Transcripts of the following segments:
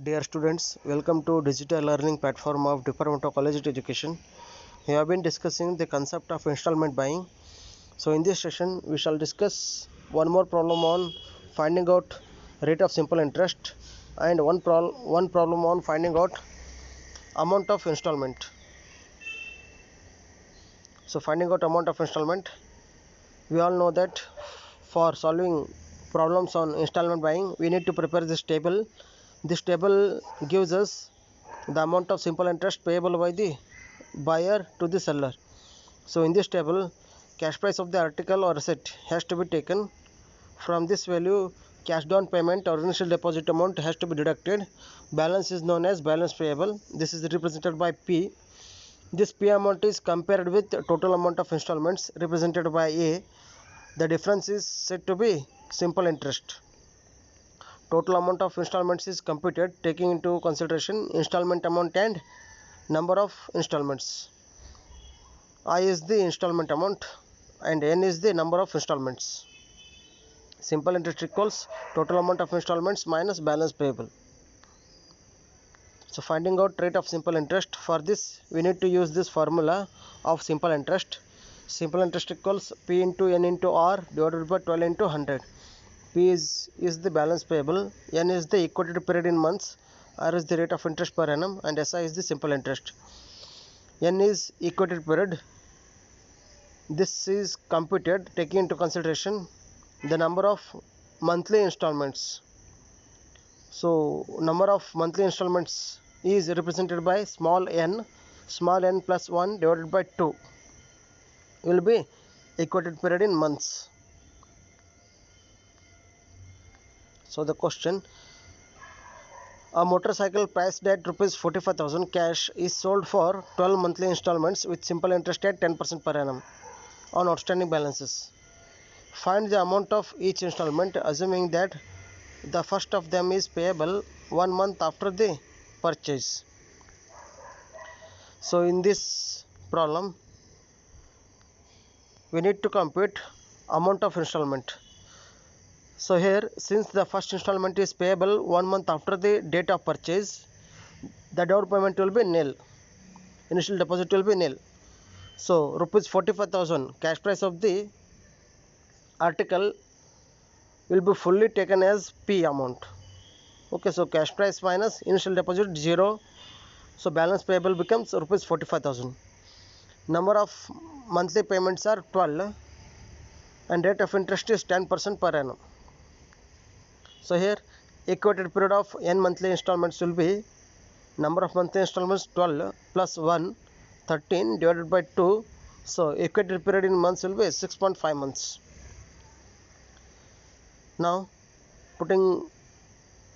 Dear students, welcome to digital learning platform of Department of College Education. We have been discussing the concept of installment buying. So in this session, we shall discuss one more problem on finding out rate of simple interest and one problem on finding out amount of installment. So finding out amount of installment, we all know that for solving problems on installment buying, we need to prepare this table. This table gives us the amount of simple interest payable by the buyer to the seller. So in this table, cash price of the article or asset has to be taken. From this value, cash down payment or initial deposit amount has to be deducted. Balance is known as balance payable. This is represented by P. This P amount is compared with total amount of installments represented by A. The difference is said to be simple interest. Total amount of installments is computed taking into consideration installment amount and number of installments. I is the installment amount and N is the number of installments. Simple interest equals total amount of installments minus balance payable. So finding out rate of simple interest, for this we need to use this formula of simple interest. Simple interest equals P into N into R divided by 12 into 100. P is the balance payable, N is the equated period in months, R is the rate of interest per annum, and SI is the simple interest. N is equated period. This is computed taking into consideration the number of monthly installments. So number of monthly installments is represented by small n plus 1 divided by 2 will be equated period in months. So the question, a motorcycle priced at rupees 45,000 cash is sold for 12 monthly installments with simple interest at 10% per annum on outstanding balances. Find the amount of each installment assuming that the first of them is payable 1 month after the purchase. So in this problem, we need to compute amount of installment. So here, since the first installment is payable 1 month after the date of purchase, the down payment will be nil. Initial deposit will be nil. So rupees 45,000 cash price of the article will be fully taken as P amount. Okay, so cash price minus initial deposit 0. So balance payable becomes rupees 45,000. Number of monthly payments are 12 and rate of interest is 10% per annum. So here equated period of n monthly installments will be number of monthly installments 12 plus 1 13 divided by 2. So equated period in months will be 6.5 months. Now putting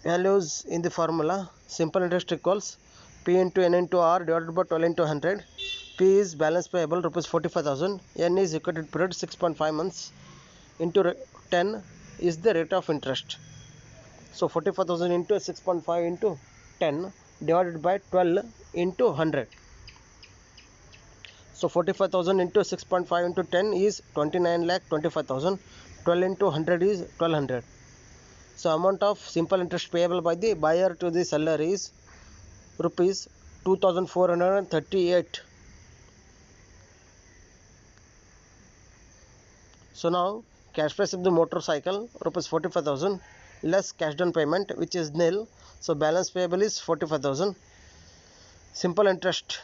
values in the formula, simple interest equals P into N into R divided by 12 into 100. P is balance payable rupees 45,000. N is equated period 6.5 months into 10 is the rate of interest. So 45,000 into 6.5 into 10 divided by 12 into 100. So 45,000 into 6.5 into 10 is 29,25,000. 12 into 100 is 1200. So amount of simple interest payable by the buyer to the seller is rupees 2,438. So now cash price of the motorcycle rupees 45,000 less cash down payment which is nil. So balance payable is 45,000. Simple interest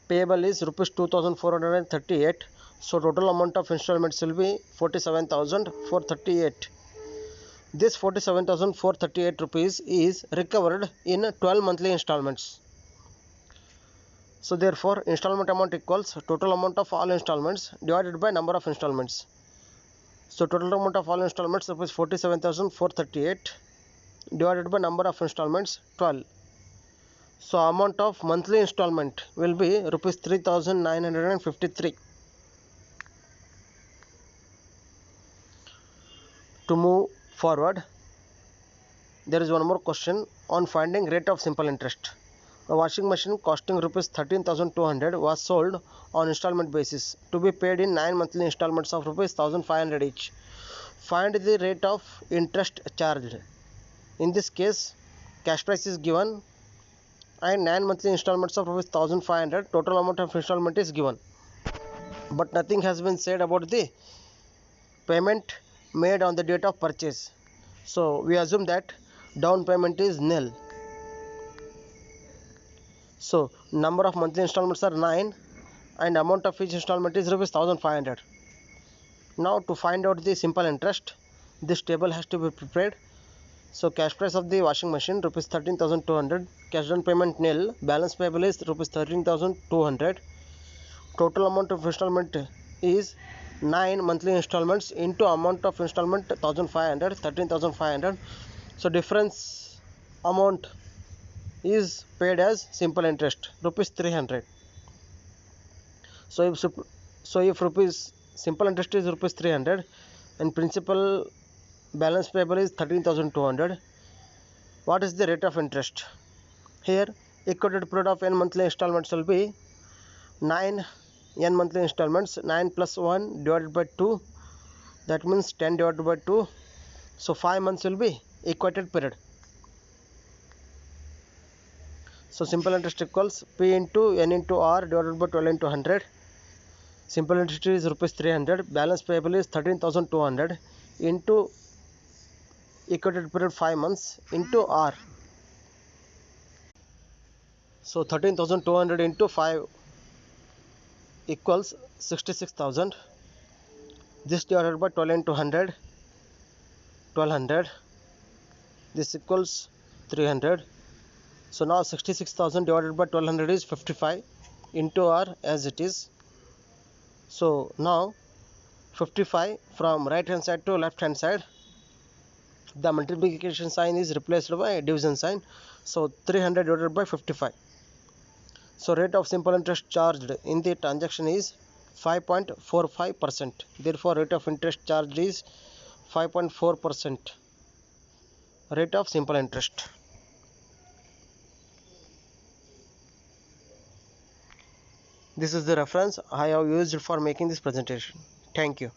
payable is rupees 2,438. So total amount of installments will be 47,438. This 47,438 rupees is recovered in 12 monthly installments. So therefore installment amount equals total amount of all installments divided by number of installments. So total amount of all installments is 47,438 divided by number of installments 12. So amount of monthly installment will be rupees 3,953. To move forward, there is one more question on finding rate of simple interest. A washing machine costing rupees 13,200 was sold on installment basis to be paid in 9 monthly installments of rupees 1,500 each. Find the rate of interest charged. In this case, cash price is given and 9 monthly installments of rupees 1500, total amount of installment is given, but nothing has been said about the payment made on the date of purchase. So we assume that down payment is nil. So number of monthly installments are 9 and amount of each installment is rupees 1500. Now to find out the simple interest, this table has to be prepared. So cash price of the washing machine rupees 13,200, cash down payment nil, balance payable is rupees 13,200, total amount of installment is 9 monthly installments into amount of installment 1500, 13,500. So difference amount is paid as simple interest rupees 300. So if rupees simple interest is rupees 300 and principal balance payable is 13,200, what is the rate of interest? Here equated period of n monthly installments will be 9 n monthly installments, 9 plus 1 divided by 2, that means 10 divided by 2. So 5 months will be equated period. So simple interest equals P into N into R divided by 12 into 100. Simple interest is rupees 300, balance payable is 13,200 into equated period 5 months into R. So 13,200 into 5 equals 66,000. This divided by 12 into 100, 1200. This equals 300. So now 66,000 divided by 1200 is 55 into R as it is. So now 55 from right hand side to left hand side, the multiplication sign is replaced by division sign. So 300 divided by 55. So rate of simple interest charged in the transaction is 5.45%. Therefore rate of interest charged is 5.4% rate of simple interest. This is the reference I have used for making this presentation. Thank you.